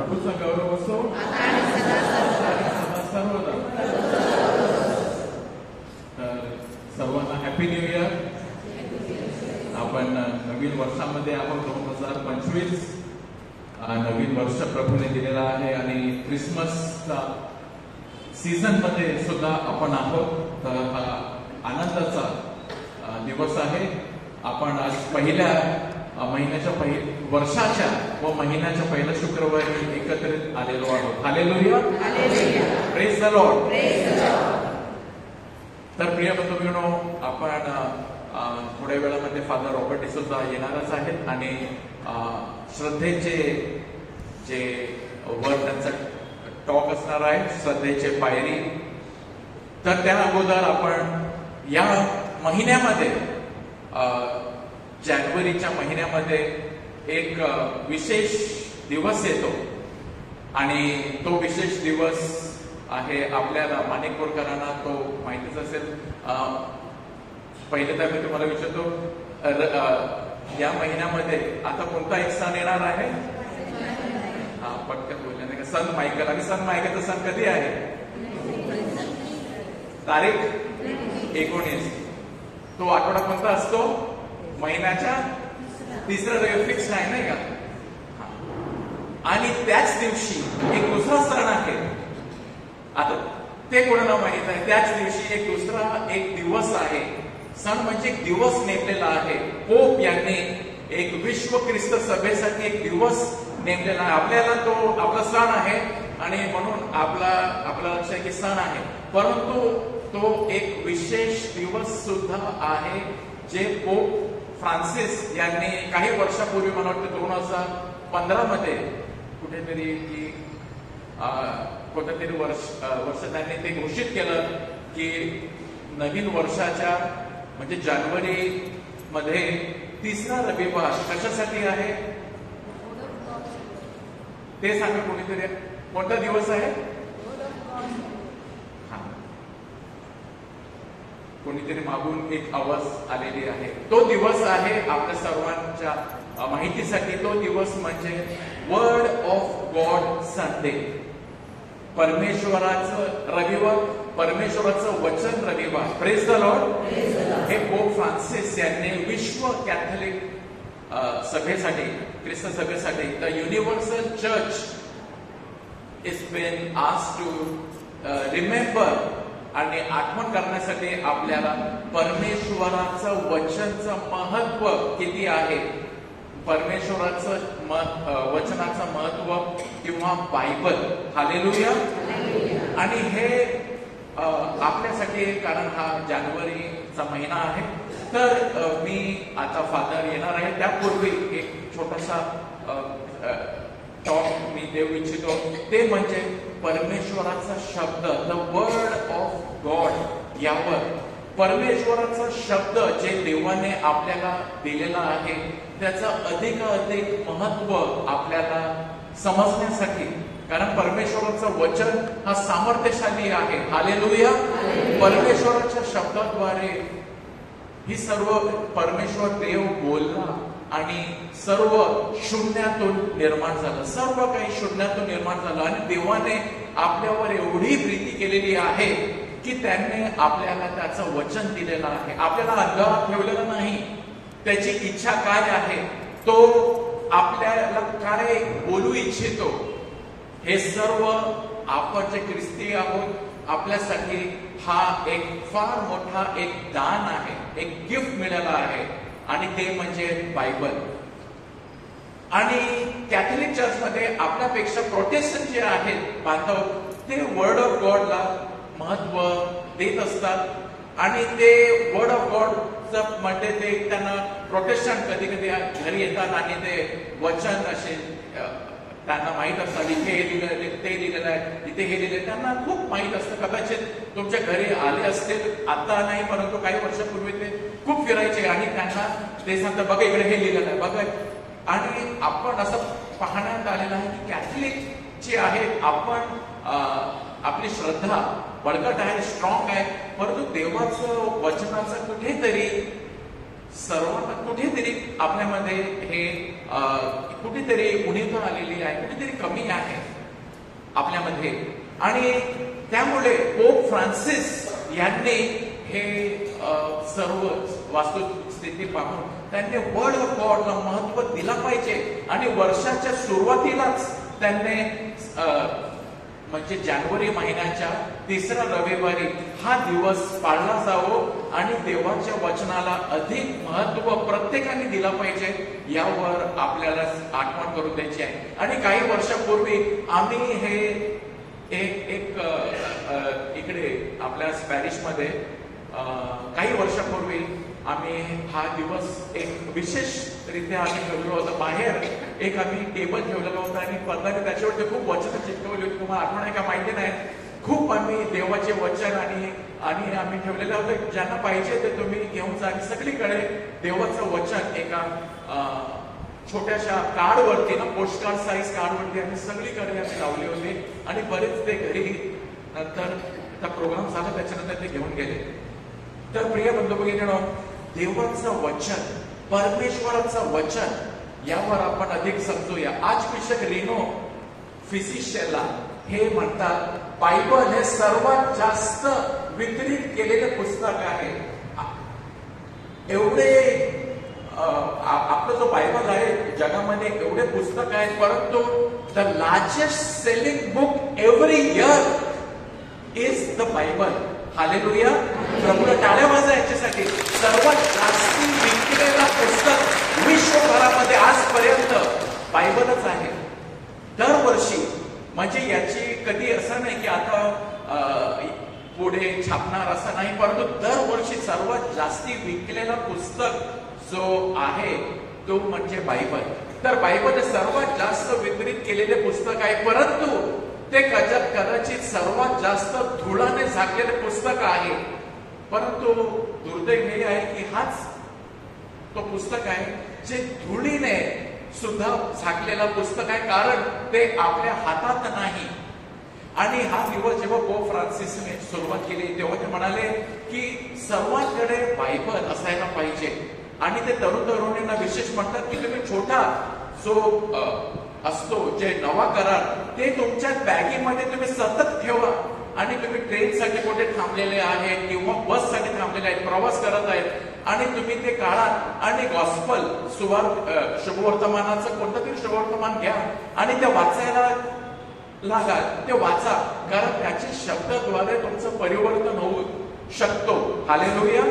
प्रभूचा गौरव असो सर्वदा. तर सर्वांना हॅपी न्यू इयर. आपण नवीन वर्षामध्ये आहोत. 2025 नवीन वर्ष प्रभूने दिलेला आहे आणि क्रिसमसचा सीझन मध्ये सुद्धा आपण आहोत. तर हा आनंदाचा दिवस आहे. आपण आज पहिल्या महिन्याच्या वर्षाच्या व महिन्याच्या पहिल्या शुक्रवारी एकत्रित आलेलो आहोत. Hallelujah, praise the Lord. तर प्रिय बंधूंनो, आपण थोड्या वेळामध्ये फादर रॉबर्ट डिसोजा येणारच आहेत आणि श्रद्धेचे जे वर त्यांचा टॉक असणार आहे, श्रद्धेचे पायरी. तर त्या अगोदर आपण या महिन्यामध्ये जानेवारीच्या महिन्यामध्ये एक विशेष दिवस येतो आणि तो विशेष दिवस आहे आपल्याला माणिकपूरकरांना तो माहितीच असेल. पहिले तर मी तुम्हाला विचारतो, या महिन्यामध्ये आता कोणता एक सण येणार आहे? पटकन बोलले नाही का? सन मायकल. आणि सन मायकलचा सण कधी आहे? तारीख 19. तो आठवडा कोणता असतो? महिन्याच्या तिसरा रविवार फिक्स आहे नाही का? आणि त्याच दिवशी एक दुसरा सण आहे. आता ते कोणाला माहित आहे? त्याच दिवशी एक दुसरा एक दिवस आहे. सण म्हणजे एक दिवस नेमलेला आहे. पोप यांनी एक विश्व ख्रिस्त सभेसाठी एक दिवस नेमलेला आहे. आपल्याला तो आपला सण आहे आणि म्हणून आपला लक्ष आहे की सण आहे, परंतु तो एक विशेष दिवस सुद्धा आहे जे पोप फ्रान्सिस यांनी काही वर्षापूर्वी, मला वाटतं 2015 मध्ये कुठेतरी की कोणत्या तरी वर्ष त्यांनी ते घोषित केलं की नवीन वर्षाच्या म्हणजे जानेवारी मध्ये तिसरा रविवार कशासाठी आहे ते सांगा कोणीतरी. कोणता दिवस आहे? कोणीतरी मागून एक आवाज आलेली आहे. तो दिवस आहे आपल्या सर्वांच्या माहितीसाठी. तो दिवस म्हणजे वर्ड ऑफ गॉड संडे, परमेश्वराचं रविवार, परमेश्वराचं वचन रविवार. Praise the Lord. हे पोप फ्रान्सिस यांनी विश्व कॅथलिक सभेसाठी, ख्रिस्त सभेसाठी, the universal church is been asked to remember आणि आठवण करण्यासाठी आपल्याला परमेश्वराचं वचनचं महत्व किती आहे, परमेश्वराचं वचनाचं महत्व किंवा बायबल. हालेलुया. आणि हे आपल्यासाठी, कारण हा जानेवारीचा महिना आहे, तर मी आता फादर येणार आहे. त्यापूर्वी एक छोटासा टॉक मी देऊ इच्छितो. ते म्हणजे परमेश्वराचा शब्द, द वर्ड ऑफ गॉड, यावर परमेश्वराचा शब्द जे देवाने आपल्याला दिलेला आहे त्याचं अधिकाधिक महत्व आपल्याला समजण्यासाठी, कारण परमेश्वराचं वचन हा सामर्थ्यशाली आहे. हालेलुया. परमेश्वराच्या शब्दाद्वारे ही सर्व परमेश्वर देव बोलला आणि सर्व शून्यातून निर्माण झालं. सर्व काही शून्यातून निर्माण झालं आणि देवाने आपल्यावर एवढी प्रीती केलेली आहे की त्यांनी आपल्याला त्याचं वचन दिलेलं आहे. आपल्याला अंधारात ठेवलेलं नाही. त्याची इच्छा काय आहे, तो आपल्याला काय बोलू इच्छितो, हे सर्व आपण जे ख्रिस्ती आहोत आपल्यासाठी हा एक फार मोठा एक दान आहे, एक गिफ्ट मिळाला आहे आणि ते म्हणजे बायबल. आणि कॅथलिक चर्चमध्ये आपल्यापेक्षा प्रोटेस्टंट जे आहेत बांधव, ते वर्ड ऑफ गॉडला महत्व देत असतात आणि ते वर्ड ऑफ गॉड मध्ये ते त्यांना प्रोटेस्टंट कधी कधी घरी येतात आणि ते वचन असे त्यांना माहित असतात, इथे हे लिहिलेलं, ते लिहिलेलं आहे, इथे हे लिहिलेलं, त्यांना खूप माहित असतं. कदाचित तुमच्या घरी आले असतील, आता नाही परंतु काही वर्षापूर्वी ते खूप फिरायचे आणि त्यांना ते सांगतात, बघा इकडे हे लिहिलेलं आहे, बघा. आणि आपण असं पाहण्यात आलेलं आहे की कॅथलिक जे आहेत, आपण आपली श्रद्धा बळकट आहे, स्ट्रॉंग आहे, परंतु देवाचं वचनाचं कुठेतरी सर्वांना कुठेतरी आपल्यामध्ये हे कुठेतरी उणीव आलेली आहे, कुठेतरी कमी आहे. महिन्यामध्ये. आणि त्यामुळे पोप फ्रान्सिस यांनी हे सर्व वास्तुस्थिती पाहून त्यांनी वर्ड ऑफ गॉडला महत्व दिला पाहिजे. आणि वर्षाच्या सुरुवातीलाच त्यांनी म्हणजे जानेवारी महिन्याच्या 3रा रविवारी हा दिवस पाळला जावो आणि देवाच्या वचनाला अधिक महत्व प्रत्येकाने दिला पाहिजे यावर आपल्याला आठवण करून द्यायची आहे. आणि काही वर्षापूर्वी आम्ही हे एक इकडे आपल्या पॅरिसमध्ये काही वर्षापूर्वी आम्ही हा दिवस एक विशेषरित्या आम्ही ठेवलेलो होतो. बाहेर एक आम्ही टेबल ठेवलेला होता आणि पदाने त्याच्यावरती खूप वचन चिटकवली होती. तुम्हाला आठवण आहे का माहिती नाही. खूप आम्ही देवाचे वचन आणि आम्ही ठेवलेले होते. ज्यांना पाहिजे ते तुम्ही घेऊन जा. आणि सगळीकडे देवाचं वचन एका छोट्याशा कार्डवरती ना, पोस्ट कार्ड साईज कार्डवरती आम्ही सगळीकडे आम्ही लावले होते. आणि बरेच ते घरी नंतर प्रोग्राम झाला त्याच्यानंतर ते घेऊन गेले. तर प्रिय बंधू भगिनींनो, देवाचं वचन, परमेश्वराचं वचन यावर आपण अधिक समजूया. आज शिक्षक रिनो फिसिशेला हे म्हणतात, बायबल हे सर्वात जास्त वितरित केलेले पुस्तक आहे. एवढे आपला जो बायबल आहे जगामध्ये एवढे पुस्तक आहेत, परंतु the largest selling book every year is the Bible. Hallelujah. प्रभूला टाळ्या वाजा याच्यासाठी. सर्वात जास्त विकलेला पुस्तक विश्वभरामध्ये आजपर्यंत बायबलच आहे. दरवर्षी म्हणजे याची कधी असं नाही की आता पुढे छापणार असं नाही, परंतु दरवर्षी सर्वात जास्ती विकलेला पुस्तक जो आहे तो म्हणजे बायबल. तर बायबल सर्वात जास्त वितरित केलेले पुस्तक आहे, परंतु ते कदाचित सर्वात जास्त धुळाने झाकलेले पुस्तक आहे. परंतु दुर्दैव हे आहे की हाच तो पुस्तक आहे जे धुळीने सुद्धा झाकलेला पुस्तक आहे, कारण ते आपल्या हातात नाही. आणि हा दिवस जेव्हा पोप फ्रान्सिसने सुरुवात केली तेव्हा ते म्हणाले की सर्वांकडे बायबल असायला पाहिजे. आणि ते तरुण तरुणींना विशेष म्हणतात की तुम्ही छोटा जो असतो जे नवा करार ते तुमच्या बॅगेमध्ये तुम्ही सतत ठेवा. आणि तुम्ही ट्रेनसाठी कुठे थांबलेले आहेत किंवा बससाठी थांबलेले आहेत, प्रवास करत आहेत आणि तुम्ही ते काढा आणि गॉस्पल शुभवर्तमानाचं कोणतं तरी शुभवर्तमान घ्या आणि ते वाचायला लागा. ते वाचा, कारण त्याच्या शब्दाद्वारे तुमचं परिवर्तन होऊ शकतो. हालेलुया.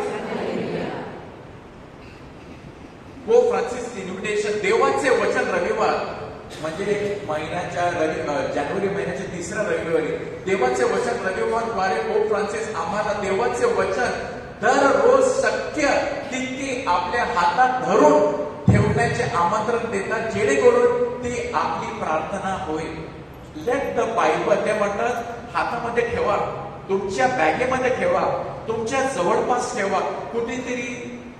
पोप फ्रान्सिस इन्व्हिटेशन, देवाचे वचन रविवार म्हणजे महिन्याच्या जानेवारी महिन्याच्या 3रा रविवारी देवाचे वचन रविवारद्वारे पोप फ्रान्सिस आम्हाला देवाचे वचन दररोज शक्य तितके आपल्या हातात धरून ठेवण्याचे आमंत्रण देतात, जेणेकरून ती आपली प्रार्थना होईल. लेट द बायबल, ते म्हणतात हातामध्ये ठेवा, तुमच्या बॅगेमध्ये ठेवा, तुमच्या जवळपास ठेवा. कुठेतरी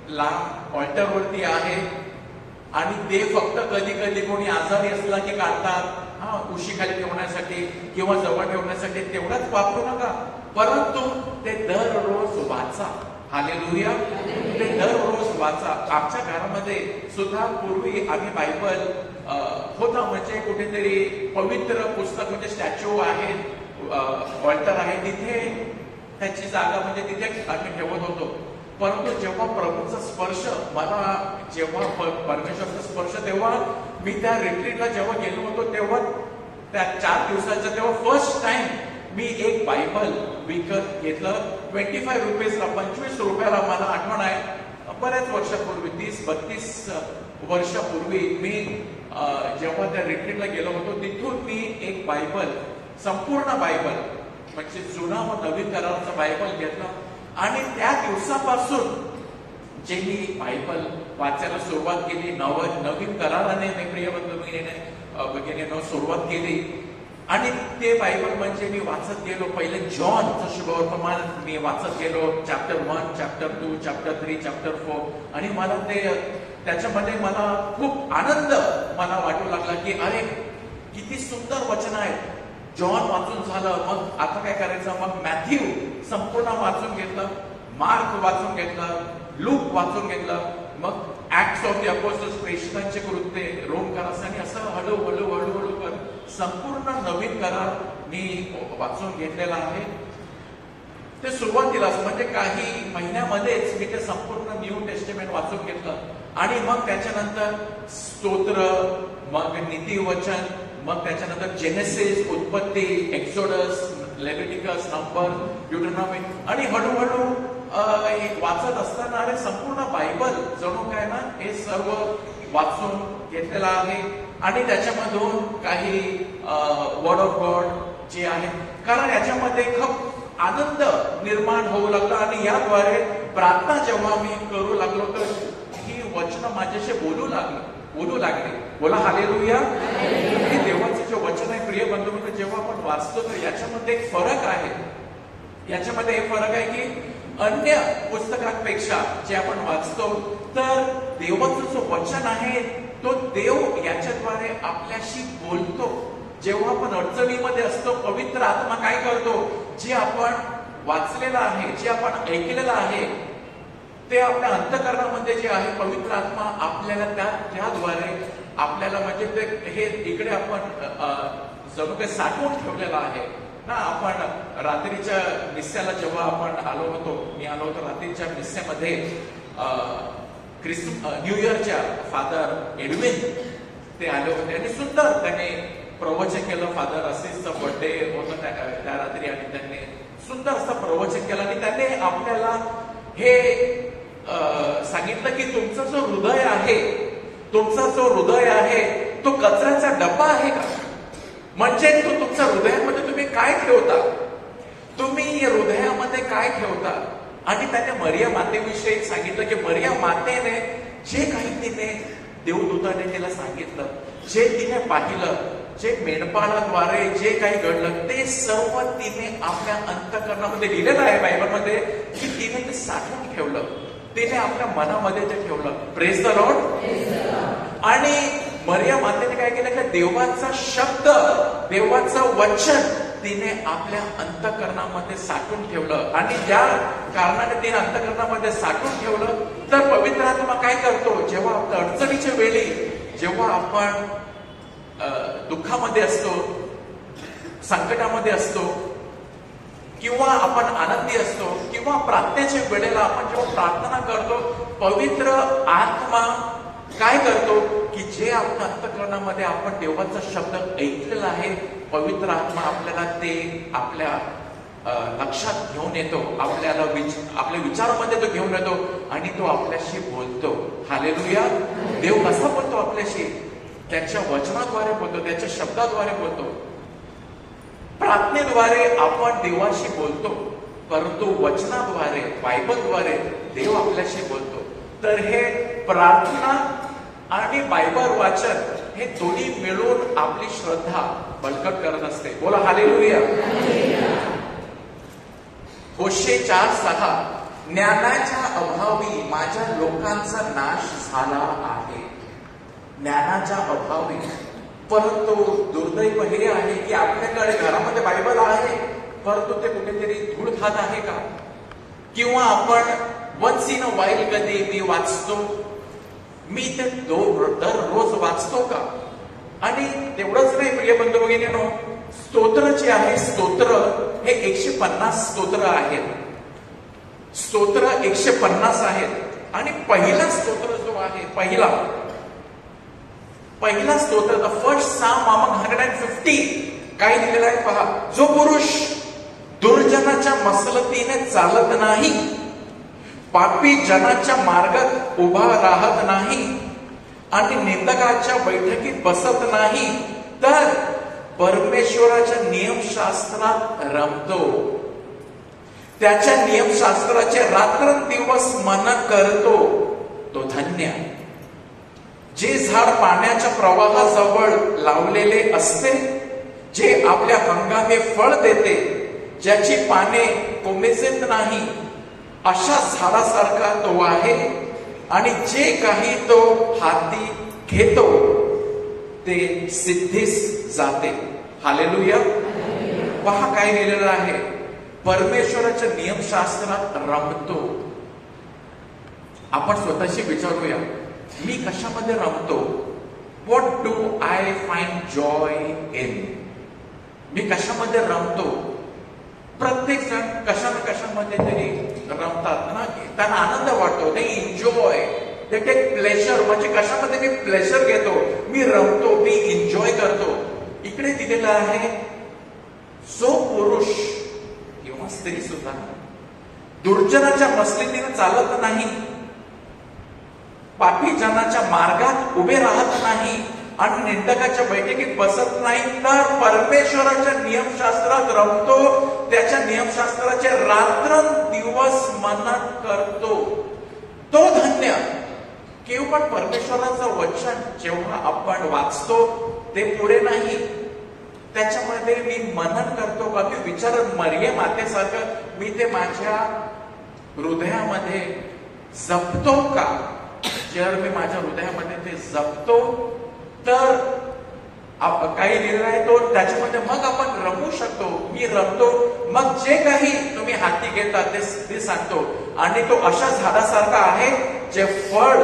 लांब ऑल्टरवरती आहे आणि ते फक्त कधी कधी कोणी आजारी असला की काढतात, उशीखाली ठेवण्यासाठी किंवा जवळ ठेवण्यासाठी, तेवढाच वापरू नका, परंतु ते दररोज वाचा. हालेलुया. ते दररोज वाचा. आमच्या घरामध्ये सुद्धा पूर्वी आम्ही बायबल होता, म्हणजे कुठेतरी पवित्र पुस्तक म्हणजे स्टॅच्यू आहे, ऑल्टर आहे, तिथे त्याची जागा म्हणजे तिथे आम्ही ठेवत होतो. परंतु जेव्हा प्रभूचा स्पर्श मला, जेव्हा परमेश्वराचा स्पर्श, तेव्हा मी त्या रिट्रीटला जेव्हा गेलो होतो तेव्हा त्या 4 दिवसाच्या तेव्हा फर्स्ट टाइम मी एक बायबल विकत घेतलं. 25 रुपीजला, 25 रुपयाला. मला आठवण आहे बऱ्याच वर्षापूर्वी, 30-32 वर्षापूर्वी मी जेव्हा त्या रिट्रीटला गेलो होतो तिथून मी एक बायबल, संपूर्ण बायबल म्हणजे जुना व नवीन कराराचा बायबल घेतला. आणि त्या दिवसापासून जे मी बायबल वाचायला सुरुवात केली, नवीन कराराने मी प्रिय बंधूंनी सुरुवात केली. आणि ते बायबल म्हणजे मी वाचत गेलो. पहिले जॉनचं शुभवर्तमान मी वाचत गेलो, चॅप्टर 1, चॅप्टर 2, चॅप्टर 3, चॅप्टर 4. आणि मला त्याच्यामध्ये मला खूप आनंद मला वाटू लागला की अरे किती सुंदर वचन आहेत. जॉन वाचून झालं, मग आता काय करायचं, मग मॅथ्यू संपूर्ण वाचून घेतलं, मार्क वाचून घेतलं, लूक वाचून घेतलं, मग ऍक्ट्स ऑफ द अपोस्टल्स, प्रेषितांचे कृत्ये, रोम करार, आणि असं हळूहळू कर संपूर्ण नवीन करार मी वाचून घेतलेलं आहे. ते सुरुवातीलाच म्हणजे काही महिन्यामध्येच मी ते संपूर्ण न्यू टेस्टमेंट वाचून घेतलं आणि मग त्याच्यानंतर स्तोत्र, मग नीतिवचन, मग त्याच्यानंतर जेनेसिस, उत्पत्ती, एक्सोडस, लेविटिकस, नंबर, ड्यूटरनॉमी आणि हळूहळू वाचत असताना अरे संपूर्ण बायबल जणू काय ना हे सर्व वाचून घेतलेलं आहे आणि त्याच्यामधून काही वर्ड ऑफ गॉड जे आहे, कारण याच्यामध्ये खूप आनंद निर्माण होऊ लागला आणि याद्वारे प्रार्थना जेव्हा मी करू लागलो तर ही वचन माझ्याशी बोलू लागले. बोला हालेलुया. हे देवाचं जे वचन आहे प्रिय बंधू, जेव्हा आपण वाचतो तर याच्यामध्ये एक फरक आहे. याच्यामध्ये एक फरक आहे की अन्य पुस्तकांपेक्षा जे आपण वाचतो तर देवाचं जो वचन आहे तो देव याच्याद्वारे आपल्याशी बोलतो. जेव्हा आपण अडचणीमध्ये असतो पवित्र आत्मा काय करतो, जे आपण वाचलेलं आहे, जे आपण ऐकलेलं आहे ते आपल्या अंतःकरणामध्ये जे आहे पवित्र आत्मा आपल्याला त्याद्वारे आपल्याला म्हणजे ते हे इकडे आपण जणू काही साठवून ठेवलेलं आहे ना. आपण रात्रीच्या मिस्स्याला जेव्हा आपण आलो होतो, मी आलो होतो रात्रीच्या मिस्स्यामध्ये न्यू इयरच्या फादर एडविन ते आले होते आणि सुंदर त्याने प्रवचन केलं. फादर असेच बर्थडे होतं त्या रात्री आणि त्यांनी सुंदर असं प्रवचन केलं आणि त्यांनी आपल्याला हे सांगितलं की तुमचं जो हृदय आहे, तुमचा जो हृदय आहे तो कचऱ्याचा डब्बा आहे का? म्हणजे तो तुमच्या हृदयामध्ये तुम्ही काय ठेवता, तुम्ही हृदयामध्ये काय ठेवता. आणि त्याने मरिया मातेविषयी सांगितलं की मरिया मातेने जे काही तिने देवदूताने तिला सांगितलं, जे तिने पाहिलं, जे मेंढपाळाद्वारे जे काही घडलं ते सर्व तिने आपल्या अंतःकरणामध्ये लिहिलेलं आहे बायबलमध्ये की तिने ते साठवून ठेवलं, तिने आपल्या मनामध्ये ते ठेवलं. Praise the Lord. आणि मरिया मातेने काय केलं की देवाचा शब्द, देवाचं वचन तिने आपल्या अंतःकरणामध्ये साठवून ठेवलं आणि ज्या कारणाने तिने अंतःकरणामध्ये साठवून ठेवलं तर पवित्र आत्मा काय करतो, जेव्हा आपल्या अडचणीच्या वेळी, जेव्हा आपण दुःखामध्ये असतो, संकटामध्ये असतो किंवा आपण आनंदी असतो किंवा प्रार्थनेच्या वेळेला आपण जेव्हा प्रार्थना करतो, पवित्र आत्मा काय करतो की जे आपल्या अंतःकरणामध्ये आपण देवाचा शब्द ऐकलेला आहे, पवित्र आत्मा आपल्याला ते आपल्या लक्षात घेऊन येतो, आपल्याला आपल्या विचारामध्ये तो घेऊन येतो आणि तो आपल्याशी बोलतो. हालेलुया. देव कसा बोलतो आपल्याशी? त्याच्या वचनाद्वारे बोलतो, त्याच्या शब्दाद्वारे बोलतो. प्रार्थनेद्वारे आपण देवाशी बोलतो, परंतु वचनाद्वारे, बायबलद्वारे देव आपल्याशी बोलतो. तर हे प्रार्थना आणि बायबल वाचन हे दोन्ही मिळून आपली श्रद्धा बळकट करत असते. बोला हालेलुया. होशे 4:6 ज्ञानाच्या अभावी माझ्या लोकांचा नाश झाला आहे. ज्ञानाच्या अभावी. परंतु दुर्दैव हे आहे की आपल्याकडे घरामध्ये बायबल आहे परंतु ते कुठेतरी धूळ खात आहे का? किंवा आपण वन्स इन अ वाईल कधी मी वाचतो, मी ते दररोज वाचतो का? आणि तेवढंच नाही प्रिय बंधू भगिनींनो, स्तोत्र जे आहे, स्तोत्र हे 150 स्तोत्र आहेत. स्तोत्र 150 आहेत आणि पहिला स्तोत्र जो आहे, पहिला स्तोत्र, द फर्स्ट साम अमंग 150 काय दिलेलं आहे पहा. जो पुरुष दुर्जनाच्या मसलतीने चालत नाही, पापी जनाच्या मार्गात उभा राहत नाही आणि निंदकाच्या बैठकीत बसत नाही, तर परमेश्वराच्या नियमशास्त्रात रमतो, त्याच्या नियमशास्त्राचे रात्रंदिवस मनन करतो, तो धन्य. जे झाड पाण्याच्या प्रवाहाजवळ लावलेले असते, जे आपल्या हंगामी फळ देते, ज्याची पाने कोमेजत नाही, अशा झाडासारखा तो आहे. आणि जे काही तो हाती घेतो ते सिद्धीस जाते. हालेलुया. पहा काय लिहिलेलं आहे, परमेश्वराच्या नियमशास्त्रात रमतो. आपण स्वतःशी विचारूया, मी कशामध्ये रमतो? What do I find joy in? मी कशामध्ये रमतो. प्रत्येक जण कशा ना कशामध्ये तरी रमतात ना, त्यांना आनंद वाटतो, ते एन्जॉय, ते टेक प्लेजर. म्हणजे कशामध्ये मी प्लेजर घेतो, मी रमतो, मी एन्जॉय करतो. इकडे दिलेलं आहे, जो पुरुष किंवा स्त्री सुद्धा दुर्जनाच्या मस्जिदीने चालत नाही, पापी जनाच्या मार्गात उभे राहत नाही आणि निंदकाच्या बैठकीत बसत नाही, तर परमेश्वराच्या नियमशास्त्रात रमतो, त्याच्या नियमशास्त्राचे रात्रंदिवस मनन करतो, तो धन्य. केवळ परमेश्वराचं वचन जेव्हा आपण वाचतो ते पुरे नाही, त्याच्यामध्ये मी मनन करतो का, मी विचार मरिये मातेसारखं मी ते माझ्या हृदयामध्ये जपतो का. जर मी माझ्या हृदयामध्ये ते जपतो तर काही लिहिलं आहे तो त्याच्यामध्ये मग आपण रमू शकतो. मी रमतो, मग जे काही तुम्ही हाती घेता ते सांगतो. आणि तो अशा झाडासारखा आहे जे फळ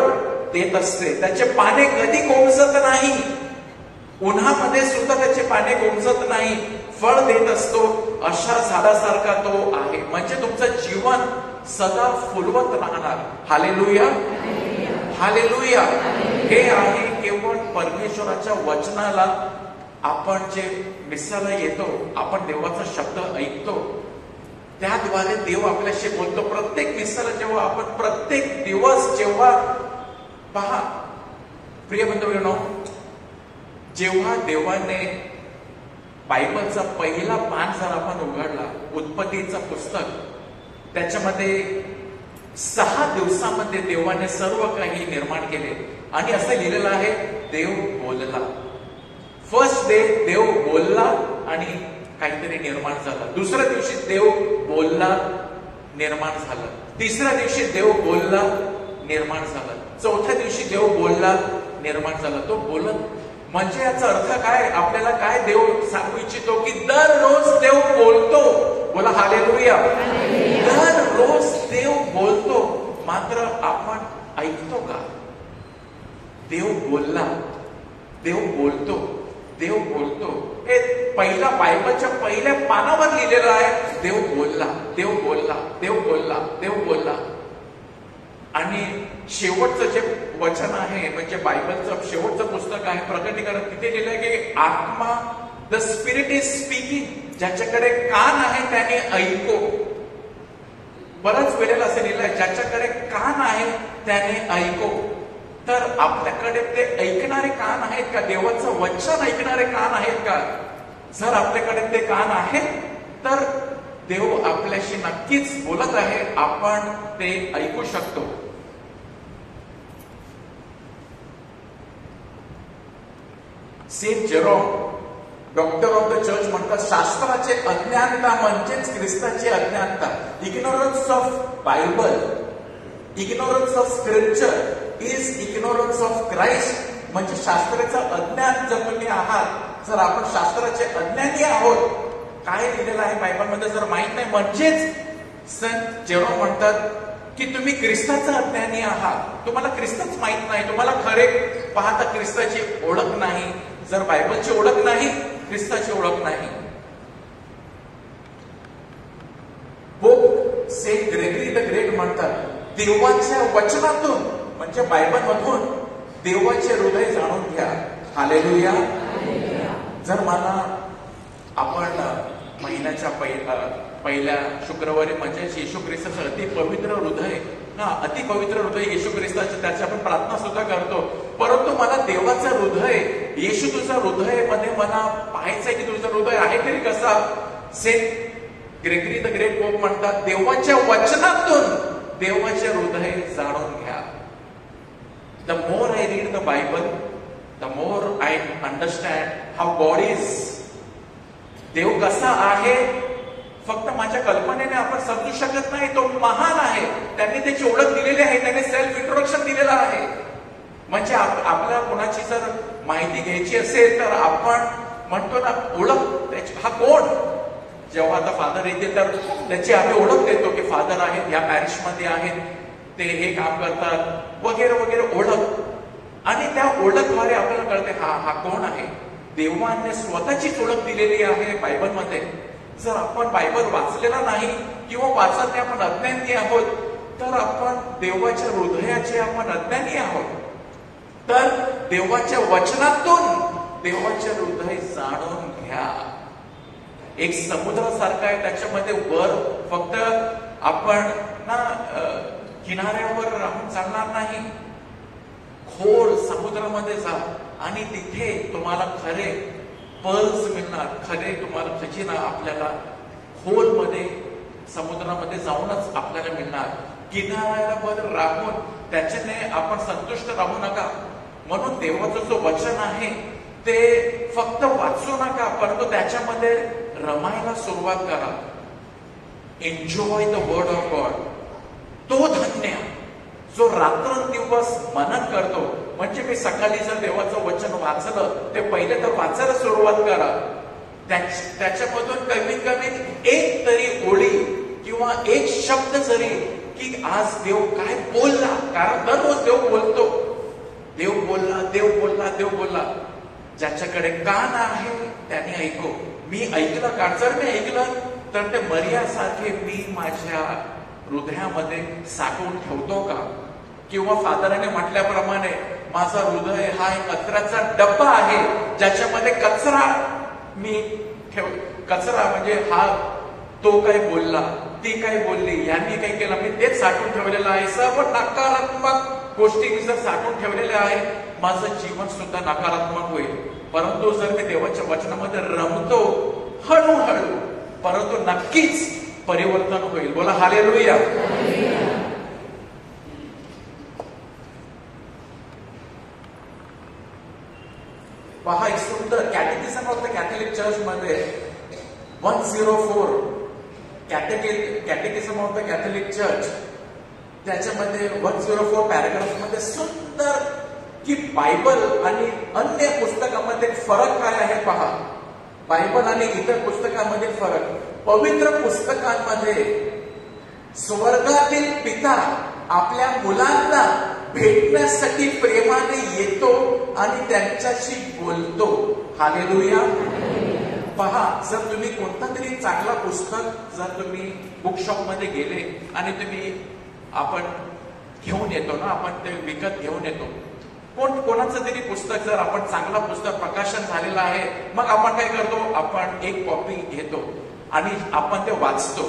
देत असते, त्याचे पाने कधी कोमजत नाही, उन्हामध्ये सुद्धा त्याचे पाने कोमजत नाही, फळ देत असतो, अशा झाडासारखा तो आहे. म्हणजे तुमचं जीवन सदा फुलवत राहणार. Hallelujah, hallelujah. हे आहे केवळ परमेश्वराच्या वचनाला आपण जे मिसाला येतो, आपण देवाचा शब्द ऐकतो, त्याद्वारे देव आपल्याशी बोलतो. प्रत्येक मिसाला जेव्हा आपण प्रत्येक दिवस जेव्हा पहा प्रिय बंधूंनो, जेव्हा देवाने बायबलचा पहिला पान जर आपण उघडला, उत्पत्तीचं पुस्तक, त्याच्यामध्ये 6 दिवसामध्ये देवाने सर्व काही निर्माण केले. आणि असं लिहिलेलं आहे, देव बोलला. फर्स्ट डे देव बोलला आणि काहीतरी निर्माण झालं. दुसऱ्या दिवशी देव बोलला, निर्माण झालं. तिसऱ्या दिवशी देव बोलला, निर्माण झालं. चौथ्या दिवशी देव बोलला, निर्माण झाला. तो बोलत म्हणजे याचा अर्थ काय, आपल्याला काय देव सांगू इच्छितो की दररोज देव बोलतो. बोला हालेलुया. दररोज देव बोलतो, मात्र आपण ऐकतो का. देव बोलला, देव बोलतो, देव बोलतो. हे पहिला बायबलच्या पहिल्या पानावर लिहिलेलं आहे, देव बोलला, देव बोलला, देव बोलला, देव बोलला. आणि शेवटचं जे वचन आहे, म्हणजे बायबलचं शेवटचं पुस्तक आहे प्रकटीकरण, तिथे लिहिलंय की आत्मा, द स्पिरिट इज स्पीकिंग, ज्याच्याकडे कान आहे त्याने ऐको. बऱ्याच वेळेला असं लिहिलंय, ज्याच्याकडे कान आहे त्याने ऐको. तर आपल्याकडे ते ऐकणारे कान आहेत का, देवाचं वचन ऐकणारे कान आहेत का. जर आपल्याकडे ते कान आहेत तर देव आपल्याशी नक्कीच बोलत आहे, आपण ते ऐकू शकतो. Saint Jerome, doctor of the church, म्हणतात शास्त्राचे अज्ञानता म्हणजेच ख्रिस्ताची अज्ञानता. Ignorance of Bible, ignorance of scripture is ignorance of Christ. म्हणजे शास्त्राचं अज्ञान जर तुम्ही आहात, जर आपण शास्त्राचे अज्ञानी आहोत, काय लिहिलेलं आहे बायबलमध्ये जर माहित नाही, म्हणजेच संत जेरोम म्हणतात की तुम्ही ख्रिस्ताचा अज्ञानी आहात. तुम्हाला ख्रिस्तच माहित नाही, तुम्हाला खरे पाहता ख्रिस्ताची ओळख नाही. जर बायबलची ओळख नाही, ख्रिस्ताची ओळख नाही. Pope Saint Gregory the great म्हणतात, देवाच्या वचनातून म्हणजे बायबल मधून देवाचे हृदय जाणून घ्या. हालेलुया. जर मला आपण महिन्याच्या पहिल्या शुक्रवारी म्हणजे येशू ख्रिस्ताचं अति पवित्र हृदय, अति पवित्र हृदय येशू ख्रिस्ताचे, त्याची आपण प्रार्थना सुद्धा करतो. परंतु मला देवाचं हृदय, येशू तुझं हृदय मध्ये मला पाहायचंय की तुझं हृदय आहे तरी कसा. Saint Gregory the great pope म्हणतात, देवाच्या वचनातून देवाचे हृदय जाणून घ्या. The more I read the Bible, the more I understand how God is. देव कसा आहे फक्त माझ्या कल्पनेने आपण समजू शकत नाही. तो महान आहे, त्यांनी त्याची ओळख दिलेली आहे, त्यांनी सेल्फ इंट्रोडक्शन दिलेलं आहे. म्हणजे आपल्याला कोणाची जर माहिती घ्यायची असेल तर आपण म्हणतो ना, ओळख हा कोण. जेव्हा आता फादर येते तर त्याची आम्ही ओळख देतो की फादर आहेत, या पॅरिश मध्ये आहेत, ते हे काम करतात वगैरे वगैरे ओळख. आणि त्या ओळखद्वारे आपल्याला कळते हा कोण आहे. देवाने स्वतःची ओळख दिलेली आहे बायबलमध्ये. जर आपण बायबल वाचलेला नाही किंवा वाचत नाही, आपण अज्ञानी आहोत, तर आपण देवाच्या हृदयाचे आपण अज्ञानी आहोत. तर देवाच्या वचनातून देवाचे हृदय जाणून घ्या. एक समुद्रासारखा आहे, त्याच्यामध्ये वर फक्त आपण ना किनाऱ्यावर राहून चालणार नाही. खोल समुद्रामध्ये जा आणि तिथे तुम्हाला खरे पर्ल्स मिळणार, खरे तुम्हाला खजिना आपल्याला खोलमध्ये समुद्रामध्ये जाऊनच आपल्याला मिळणार. किनाऱ्यावर राहून त्याच्याने आपण संतुष्ट राहू नका. म्हणून देवाचं जो वचन आहे ते फक्त वाचू नका, परंतु त्याच्यामध्ये रमायला सुरुवात करा. Enjoy the word of God. तो धन्य जो रात्रंदिवस मनन करतो. म्हणजे मी सकाळी जर देवाचं वचन वाचलं, ते पहिले तर वाचायला सुरुवात करा. त्याच्यामधून कमीत कमी एक तरी ओळी किंवा एक शब्द जरी, की आज देव काय बोलला. कारण दररोज देव बोलतो. देव बोलला, देव बोलला, देव बोलला. ज्याच्याकडे कान आहे त्याने ऐको. मी ऐकलं का? जर मी ऐकलं तर ते मरियासारखे मी माझ्या हृदयामध्ये साठवून ठेवतो का? किंवा फादराने म्हटल्याप्रमाणे माझा हृदय हा एक कचऱ्याचा डब्बा आहे, ज्याच्यामध्ये कचरा मी ठेव. कचरा म्हणजे हा तो काय बोलला, ती काय बोलली, यांनी काय केलं, मी तेच साठवून ठेवलेलं आहे. सर्व नकारात्मक गोष्टी मी जर साठवून ठेवलेल्या आहे, माझं जीवन सुद्धा नकारात्मक होईल. परंतु जर मी देवाच्या वचनामध्ये रमतो हळूहळू, परंतु नक्कीच परिवर्तन होईल. बोला हालेलुया. पहा, एक सुंदर कॅटेकिझम ऑफ द कॅथोलिक चर्च मध्ये 104 कॅटेकिझम ऑफ द कॅथोलिक चर्च, त्याच्यामध्ये 104 पॅराग्राफ मध्ये सुंदर की बायबल आणि अन्य पुस्तकामध्ये फरक काय आहे पहा. बायबल आणि इतर पुस्तकांमध्ये फरक. पवित्र पुस्तकांमध्ये स्वर्गातील पिता आपल्या मुलांना भेटण्यासाठी प्रेमाने येतो आणि त्यांच्याशी बोलतो. हालेलुया. पहा, जर तुम्ही कोणता तरी चांगला पुस्तक जर तुम्ही बुकशॉप मध्ये गेले आणि तुम्ही आपण घेऊन येतो ना, आपण ते विकत घेऊन येतो. कोणाचं तरी पुस्तक जर आपण चांगला पुस्तक प्रकाशन झालेला आहे, मग आपण काय करतो, आपण एक कॉपी घेतो आणि आपण ते वाचतो.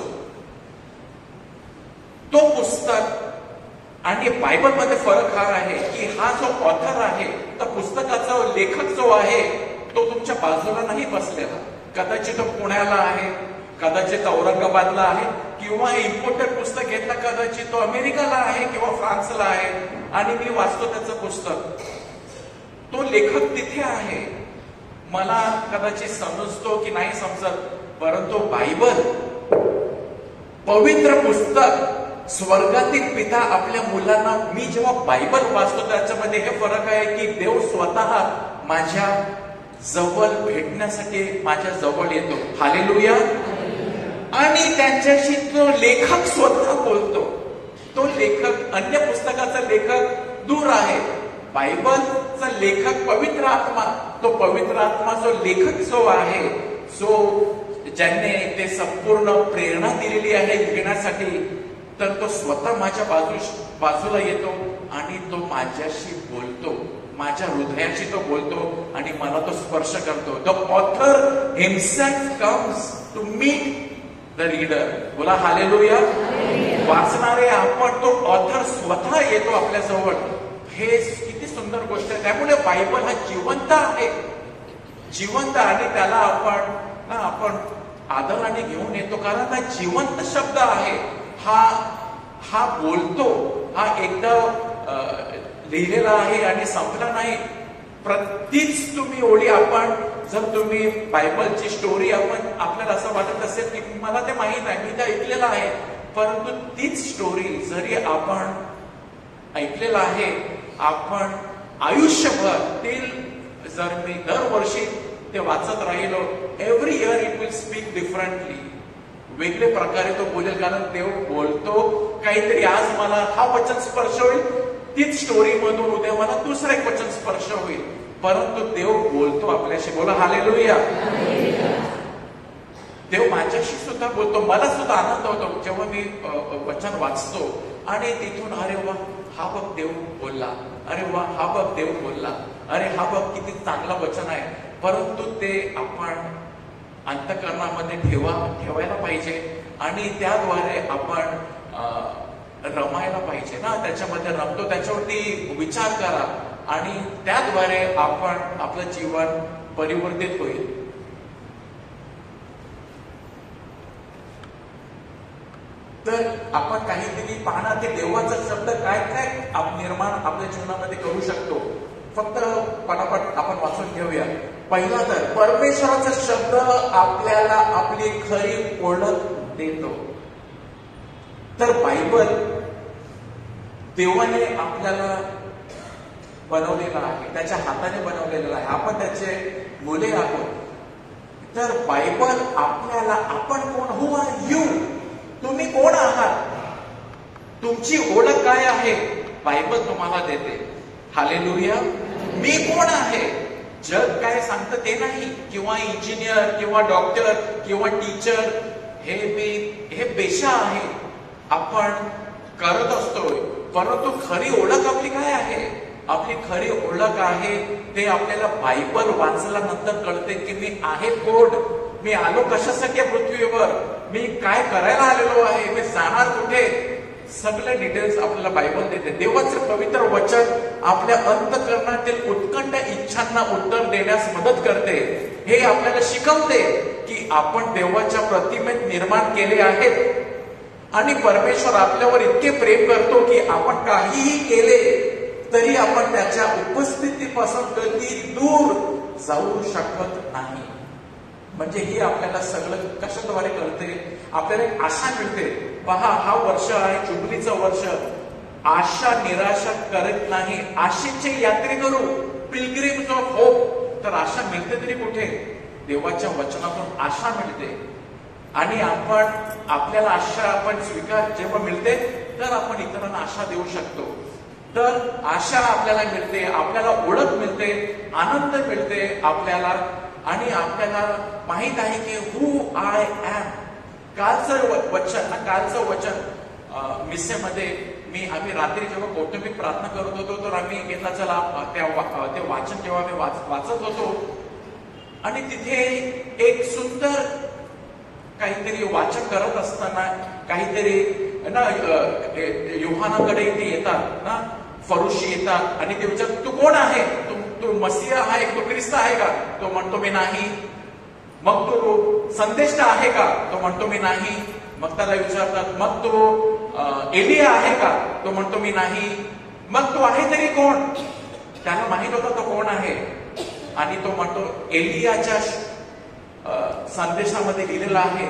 तो पुस्तक आणि बायबल मध्ये फरक हा आहे की हा जो ऑथर आहे, तर पुस्तकाचा लेखक जो आहे तो तुमच्या बाजूला नाही बसलेला. कदाचित तो पुण्याला आहे, कदाचित औरंगाबादला आहे, किंवा इम्पोर्टेड पुस्तक घेतला कदाचित तो अमेरिकाला आहे किंवा फ्रान्सला आहे, आणि मी वाचतो त्याचं पुस्तक. तो लेखक तिथे आहे. मला कदाचित समजतो की नाही समजत, परंतु बायबल पवित्र पुस्तक, स्वर्गातील पिता आपल्या मुलांना, मी जेव्हा बायबल वाचतो त्याच्यामध्ये हे फरक आहे की देव स्वतः माझ्या जवळ भेटण्यासाठी माझ्या जवळ येतो. हालेलुया. आणि त्यांच्याशी तो लेखक स्वतः बोलतो. तो लेखक, अन्य पुस्तकाचा लेखक दूर आहे. बायबलचा लेखक पवित्र आत्मा, तो पवित्र आत्मा जो लेखक जो आहे, जो ज्याने ते संपूर्ण प्रेरणा दिलेली आहे लिहिण्यासाठी, तर तो स्वतः माझ्या बाजूला येतो आणि तो माझ्याशी बोलतो. माझ्या हृदयाशी तो बोलतो आणि मला तो स्पर्श करतो. The author himself comes to meet the reader. बोला हालेलुया. वाचणारे आपण, तो ऑथर स्वतः येतो आपल्या जवळ. हे किती सुंदर गोष्ट आहे. त्यामुळे बायबल हा जिवंत आहे, जिवंत, आणि त्याला आपण आदराने घेऊन येतो, कारण हा जिवंत शब्द आहे. हा बोलतो, हा एकदा लिहिलेला आहे आणि संपला नाही. प्रत्येक तुम्ही ओळी, आपण जर तुम्ही बायबलची स्टोरी, आपल्याला असं वाटत असेल की मला ते माहित आहे, मी ते ऐकलेलं आहे, परंतु तीच स्टोरी जरी आपण ऐकलेलं आहे, आपण आयुष्यभर ते जर मी दरवर्षी ते वाचत राहिलो, every year it will speak differently. वेगळे प्रकारे तो बोलेल, कारण देव बोलतो काहीतरी. आज मला हा वचन स्पर्श होईल, तीच स्टोरी मधून उद्या मला दुसरा एक वचन स्पर्श होईल. परंतु देव बोलतो आपल्याशी. बोला हालेलुया. देव माझ्याशी सुद्धा बोलतो. मला सुद्धा आनंद होतो जेव्हा मी वचन वाचतो आणि तिथून अरे वा हा बघ देव बोलला, अरे वा हा बघ देव बोलला, अरे हा बघ किती चांगला वचन आहे. परंतु ते आपण अंतःकरणामध्ये ठेवायला पाहिजे आणि त्याद्वारे आपण रमायला पाहिजे ना. त्याच्यामध्ये रमतो, त्याच्यावरती विचार करा आणि त्याद्वारे आपण आपलं जीवन परिवर्तित होईल. तर आपण काहीतरी पाहणार की देवाचा शब्द काय काय निर्माण आपल्या जीवनामध्ये करू शकतो. फक्त पटापट आपण वाचून घेऊया. पहिला तर परमेश्वराचा शब्द आपल्याला आपली खरी ओळख देतो. तर बायबल देवाने आपल्याला बनवलेला आहे, त्याच्या हाताने बनवलेला आहे. आपण त्याचे मुले आहोत. तर बायबल आपल्याला आपण कोण, हू आर यू, तुम्ही कोण आहात, तुमची ओळख काय आहे, बायबल तुम्हाला देते. हालेलुया. मी कोण आहे, जग काय सांगतं ते नाही, किंवा इंजिनियर किंवा डॉक्टर किंवा टीचर, हे पेशा आहे आपण करत असतोय. परंतु खरी ओळख आपली काय आहे, आपली खरी ओळख आहे ते आपल्याला बायबल वाचल्यानंतर कळते की मी आहे कोण, मी आलो कशासाठी पृथ्वीवर, मी काय करायला आलेलो आहे, मी जाणार कुठे, सगळे डिटेल्स आपल्याला बायबल देते. देवाचं पवित्र वचन आपल्या अंतःकरणातील उत्कंठ इच्छांना उत्तर देण्यास मदत करते. हे आपल्याला शिकवते की आपण देवाच्या प्रतिमेत निर्माण केले आहेत आणि परमेश्वर आपल्यावर इतके प्रेम करतो की आपण काहीही केले तरी आपण त्याच्या उपस्थितीपासून कधी दूर जाऊ शकत नाही. म्हणजे हे आपल्याला सगळं कशाद्वारे कळते, आपल्याला एक आशा मिळते. पहा, हा वर्ष आहे जुबलीचं वर्ष. आशा निराशा करत नाही, आशेचे यात्रे करू, पिलग्रिम्स ऑफ होप. तर आशा मिळते तरी कुठे, देवाच्या वचनातून आशा मिळते. आणि आपल्याला आशा आपण स्वीकार जेव्हा मिळते तर आपण इतरांना आशा देऊ शकतो. तर आशा आपल्याला मिळते, आपल्याला ओळख मिळते, आनंद मिळते आपल्याला. आणि आपल्याला माहित आहे की हू आय एम. कालचं वचन मिसेमध्ये आम्ही रात्री जेव्हा कौटुंबिक प्रार्थना करत होतो तर आम्ही घेतला चला ते वाचन जेव्हा आम्ही वाचत होतो आणि तिथे एक सुंदर काहीतरी वाचन करत असताना काहीतरी ना योहानाकडे ते येतात ना, फरुशी येतात आणि ते विचारतात तू कोण आहे, तू मसीहा आहे, तू ख्रिस्त आहे का, तो म्हणतो मी नाही. मग तो संदेष्टा आहे का, तो म्हणतो मी नाही. मग त्याला विचारतात मग तो एलिया आहे का, तो म्हणतो मी नाही. मग तो आहे तरी कोण, त्याला माहित होता तो कोण आहे आणि तो म्हणतो एलियाच्या संदेशामध्ये लिहिलेला आहे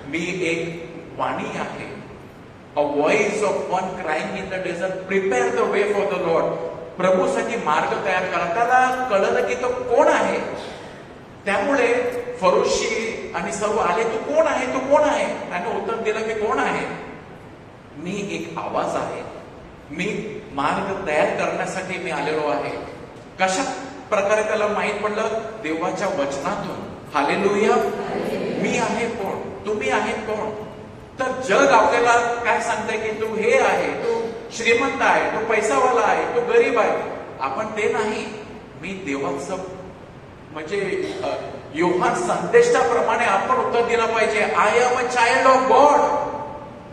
मी एक वाणी आहे, a voice of one crying in the desert, prepare the way for the Lord. प्रभूसाठी मार्ग तयार करा. त्याला कळलं की तो कोण आहे. त्यामुळे फरुशी आणि सर्व आले तू कोण आहे, तू कोण आहे. त्याने उत्तर दिलं मी कोण आहे, मी एक आवाज आहे, मी मार्ग तयार करण्यासाठी मी आलेलो आहे. कशा प्रकारे त्याला माहित पडलं, देवाच्या वचनातून. हालेलुया. मी आहे कोण, तुम्ही आहेत कोण. तर जग आपल्याला काय सांगतंय की तू हे आहे, तू श्रीमंत आहे, तू पैसावाला आहे, तू गरीब आहे. आपण ते नाही. मी देवाचं म्हणजे योहान संदेशाप्रमाणे आपण उत्तर दिलं पाहिजे. I am a child of God.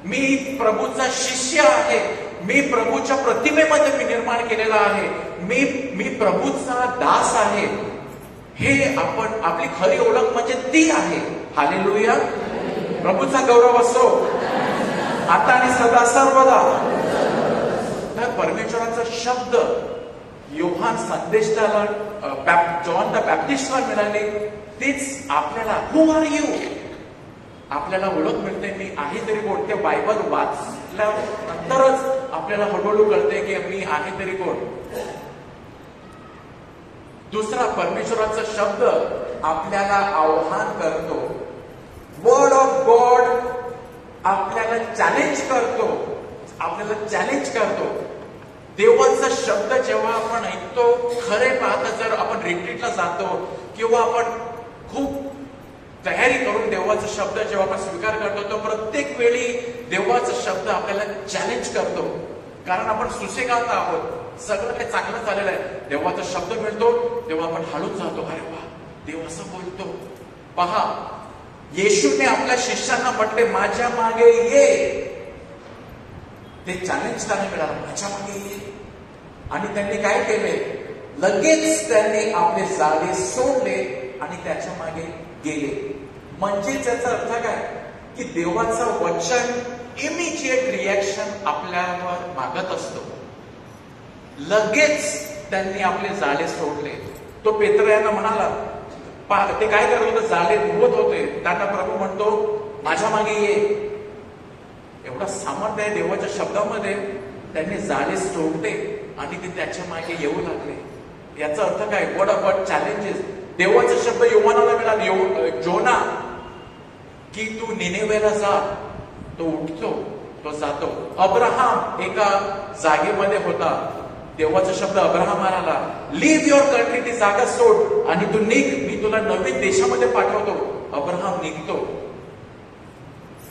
मी प्रभूचा शिष्य आहे, मी प्रभूच्या प्रतिमेमध्ये मी निर्माण केलेला आहे, मी प्रभूचा दास आहे. हे आपण आपली खरी ओळख म्हणजे ती आहे. हालेलुया. प्रभूचा गौरव असो आता आणि सदा सर्वदा. तर परमेश्वराचा शब्द योहान संदेशाला जॉन द बॅप्टिस्टला मिळाले, तेच आपल्याला हू आर यू, आपल्याला ओळख मिळते मी आहे तरी कोण. ते बायबल वाचल्यानंतरच आपल्याला हळूहळू कळते की मी आहे तरी कोण. दुसरा, परमेश्वराचा शब्द आपल्याला आव्हान करतो. वर्ड ऑफ गॉड आपल्याला चॅलेंज करतो, आपल्याला चॅलेंज करतो. देवाचा शब्द जेव्हा आपण ऐकतो, खरे पाहता जर आपण रिट्रीटला जातो किंवा आपण खूप तयारी करून देवाचा शब्द जेव्हा आपण स्वीकार करतो, तो प्रत्येक वेळी देवाचा शब्द आपल्याला चॅलेंज करतो. कारण आपण सुसेगात आहोत, सगळं काही चांगलं चाललेलं आहे. देवाचा शब्द मिळतो तेव्हा आपण हळून जातो. अरे वा, देव असं बोलतो. पहा, येशूने आपल्या शिष्यांना म्हटले, माझ्या मागे ये. ते चॅलेंज त्यांना मिळालं, माझ्या मागे ये. आणि त्यांनी काय केले? लगेच त्यांनी आपले जाळे सोडले आणि त्याच्या मागे गेले. म्हणजे त्याचा अर्थ काय? की देवाचं वचन इमिजिएट रिॲक्शन आपल्यावर मागत असतो. लगेच त्यांनी आपले जाळे सोडले. तो पेत्र यांना म्हणाला, ते काय करत होते? जाळे धुवत होते. त्यांना प्रभू म्हणतो, माझ्या मागे ये. एवढा सामर्थ्य आहे देवाच्या शब्दामध्ये. त्यांनी जाळे सोडले आणि ते त्याच्या मागे येऊ लागले. याचा अर्थ काय? What challenges. देवाचा शब्द योहानाला मिळाला, जोना, की तू निनेवेला जा. तो उठतो, तो जातो. अब्राहम एका जागेमध्ये होता. देवाचा शब्द अब्राहमाला आला, लिव्ह युअर कंट्री, ती जागा सोड आणि तू निघ, मी तुला नवीन देशामध्ये पाठवतो. अब्राहम निघतो.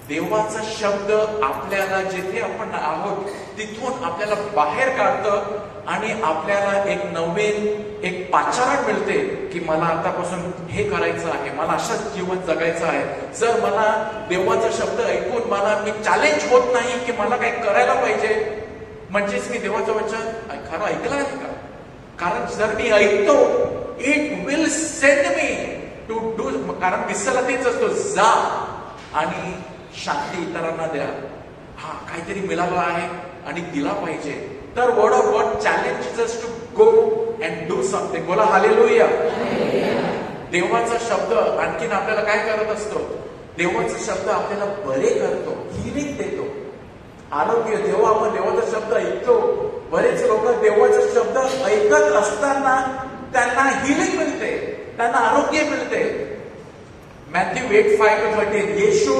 देवाचा शब्द आपल्याला जिथे आपण आहोत तिथून आपल्याला बाहेर काढतं आणि आपल्याला एक नवीन एक पाचारण मिळते की मला आतापासून हे करायचं आहे, मला असंच जीवन जगायचं आहे. जर मला देवाचा शब्द ऐकून मी चॅलेंज होत नाही की मला काही करायला पाहिजे, म्हणजेच मी देवाचं वचन खरं ऐकलं आहे का? कारण जर मी ऐकतो, it will send me to do. कारण दिसायला तेच असतो, जा आणि शांती इतरांना द्या. हा, काहीतरी मिळालं आहे आणि दिला पाहिजे. तर word of God challenges us to go and do something. बोला हालेलुया. देवाचा शब्द आणखीन आपल्याला काय करत असतो? देवाचा शब्द आपल्याला बरे करतो, हिलिंग देतो, आरोग्य. जेव्हा आपण देवाचा शब्द ऐकतो, बरेच लोक देवाचा शब्द ऐकत असताना त्यांना हिलिंग मिळते, त्यांना आरोग्य मिळते. मॅथ्यू 8:5-13. येशू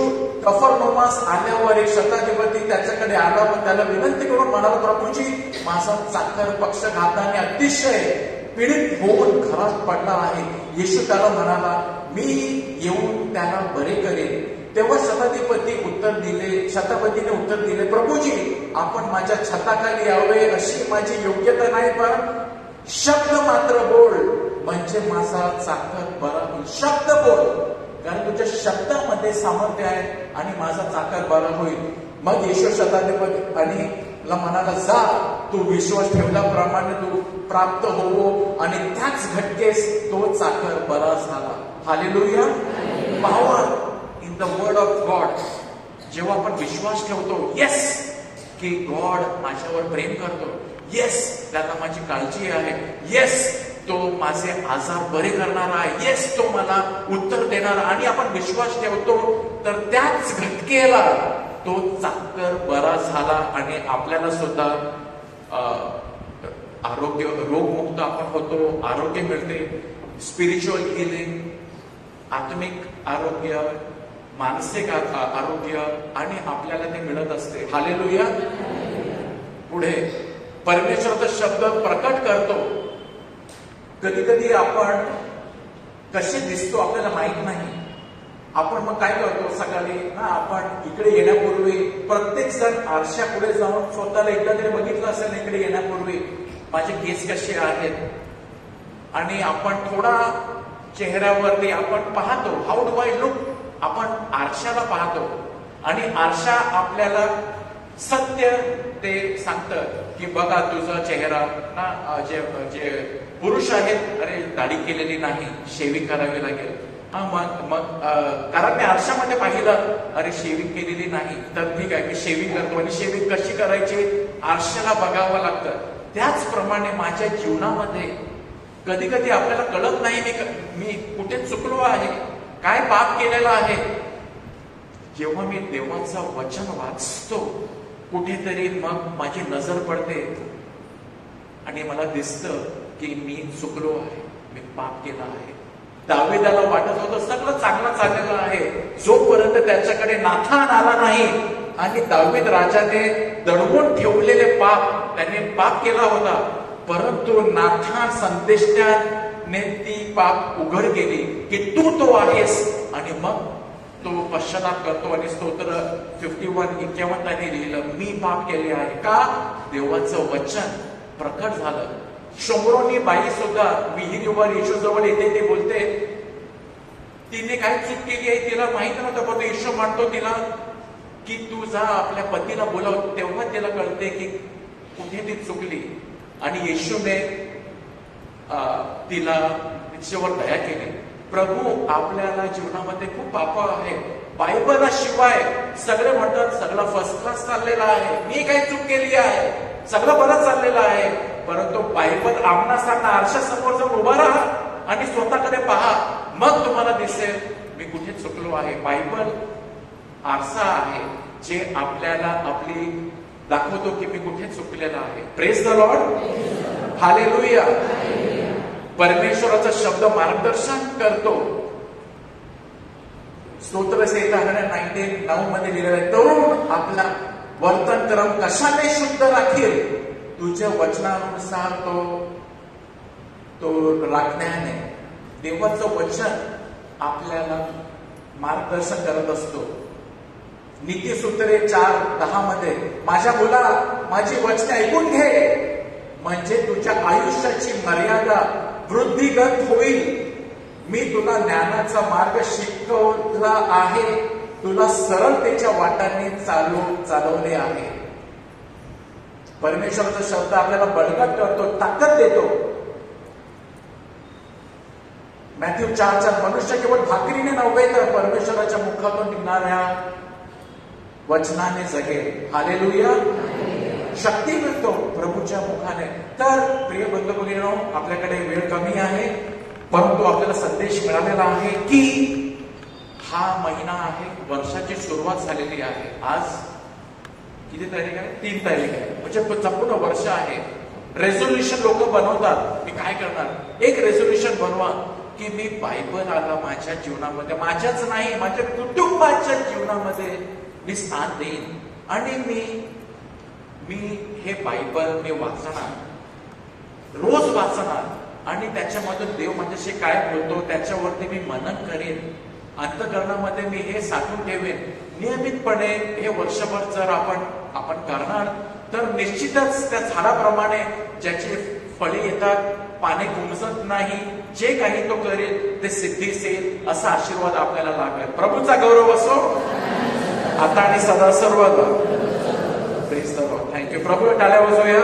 कफरनौमास आल्यावर एक शताधिपती त्याच्याकडे आला व त्याला विनंती करून म्हणाला, प्रभूजी, माझा चाकर पक्षघाताने अतिशय पीडित होऊन घरात पडला आहे. येशू त्याला म्हणाला, मी येऊन त्याला बरे करेन. तेव्हा शताधिपतीने उत्तर दिले, प्रभूजी, आपण माझ्या छताखाली यावे अशी माझी योग्यता नाही, पण शब्द मात्र बोल म्हणजे माझा चाकर बरा होईल. शब्द बोल, कारण तुझ्या शब्दामध्ये सामर्थ्य आहे आणि माझा चाकर बरा होईल. मग येशू शताधिपती आणि म्हणाला, जा, तू विश्वास ठेवल्याप्रमाणे तू प्राप्त होवो. आणि त्याच घटकेस तो चाकर बरा झाला. Hallelujah. Power in the word of God. जेव्हा आपण विश्वास ठेवतो, येस, की गॉड माझ्यावर प्रेम करतो, येस, त्याला माझी काळजी आहे, येस, तो माझे आजार बरे करणार आहे, येस, तो मला उत्तर देणार. आणि आपण विश्वास ठेवतो तर त्याच घटकेला तो चाकर बरा झाला आणि आपल्याला सुद्धा आरोग्य, रोगमुक्त आपण होतो, आरोग्य मिळते. स्पिरिच्युअल हिलिंग, आत्मिक आरोग्य, मानसिक आरोग्य आणि आपल्याला ते मिळत असते. हालेलुया. पुढे परमेश्वराचा शब्द प्रकट करतो. कधी कधी आपण कसे दिसतो आपल्याला माहित नाही. आपण मग काय करतो? सकाळी आपण इकडे येण्यापूर्वी प्रत्येक जण आरशा पुढे जाऊन स्वतःला एकदा तरी बघितलं असेल इकडे येण्यापूर्वी, माझे केस कसे आहेत. आणि आपण थोडा चेहऱ्यावरती आपण पाहतो, हाऊ डू आय लुक. आपण आरशाला पाहतो आणि आरशा आपल्याला सत्य ते सांगतं की बघा तुझा चेहरा ना, जे पुरुष आहेत, अरे दाढी केलेली नाही, शेविंग करावी लागेल. मग कारण मी आरशामध्ये पाहिलं, अरे शेविंग केलेली नाही, तर ठीक आहे, मी शेविंग करतो. आणि शेविंग कशी करायची? आरशाला बघावं लागतं. त्याचप्रमाणे माझ्या जीवनामध्ये कधी कधी आपल्याला कळत नाही मी कुठे चुकलो आहे, काय पाप केलेलं आहे. जेव्हा मी देवाचं वचन वाचतो कुठेतरी, मग माझी नजर पडते आणि मला दिसतं की मी चुकलो आहे, मी पाप केला आहे. दाविदाला वाटत होतं सगळं चांगलं चाललेलं आहे, जोपर्यंत त्याच्याकडे नाथान आला नाही आणि दावीद राजाने दडवून ठेवलेले पाप त्याने पाप केला होता, परंतु नाथान संदेशण्याने ती पाप उघड केली की तू तो आहेस, आणि मग तो पश्चाताप करतो आणि स्तोत्र 51 त्याने लिहिलं, मी पाप केले आहे. का? देवाचं वचन प्रकट झालं. शोमरोनी बाई सुद्धा विहिरीवर येशूजवळ येते, ते बोलते तिने काय चूक केली आहे तिला माहित नव्हतं, पण येशू म्हणतो तिला की तू जा आपल्या पतीला बोलाव. तेव्हा तिला कळते की कुठे ती चुकली, आणि येशूने तिला तिच्यावर दया केली. प्रभू आपल्याला जीवनामध्ये खूप पाप आहे. बायबलाशिवाय सगळे म्हणतात सगळं फर्स्ट क्लास चाललेलं आहे, मी काही चूक केली आहे, सगळं बरं चाललेलं आहे, परंतु बायबल आमनासामना आरशासमोर जाऊन उभा राहा आणि स्वतःकडे पहा, मग तुम्हाला दिसेल मी कुठे चुकलो आहे. बायबल आरसा आहे जे आपल्याला आपली दाखवतो की मी कुठे चुकलेला आहे. Praise the Lord, hallelujah. परमेश्वराचा शब्द मार्गदर्शन करतो. स्तोत्र 119 मध्ये लिहिलेलं आहे, तरुण आपला वर्तन क्रम कशाने शुद्ध राखील, तुझ्या वचनानुसार तो राखण्याने. देवाचं वचन आपल्याला मार्गदर्शन करत असतो. नीतिसूत्रे 4:10 मध्ये, माझ्या मुला माझी वचने ऐकून घे, म्हणजे तुझ्या आयुष्याची मर्यादा वृद्धिगत होईल. मी तुला ज्ञानाचा मार्ग शिकवला आहे, तुला सरळतेच्या वाटाने चालवले आहे. परमेश्वराचा शब्द आपल्याला बळकट करतो, ताकद देतो. मॅथ्यू 4:4, मनुष्य केवळ भाकरीने नव्हे तर परमेश्वराच्या मुखातून निघणाऱ्या वचनाने जगेल. हालेलुया. शक्ती मिळतो प्रभूच्या मुखाने. तर प्रिय बंधू भगिनींनो, आपल्याकडे वेळ कमी आहे, परंतु आपल्याला संदेश मिळालेला आहे की हा महिना आहे, वर्षाची सुरुवात झालेली आहे. आज किती तारीख आहे? 3 तारीख आहे, म्हणजे संपूर्ण वर्ष आहे. रेझोल्युशन लोक बनवतात, मी काय करणार, एक रेझोल्युशन बनवा की मी बायबल आला माझ्या जीवनामध्ये, माझ्याच नाही माझ्या कुटुंबाच्या जीवनामध्ये मी स्थान देईन, आणि मी हे बायबल मी वाचणार, रोज वाचणार, आणि त्याच्यामधून देव माझ्याशी काय बोलतो त्याच्यावरती मी मनन करेन. अंतःकरणामध्ये मी हे साठवून ठेवेन. नियमितपणे हे वर्षभर जर आपण करणार तर निश्चितच त्या झाडाप्रमाणे ज्याचे फळे येतात, पाने गुंजत नाही, जे काही तो करेल ते सिद्धीस येईल, असा आशीर्वाद आपल्याला लागेल. प्रभूचा गौरव असो आता आणि सदा सर्वदा. Praise the Lord. थँक्यू. प्रभू टाळ्या वाजवूया.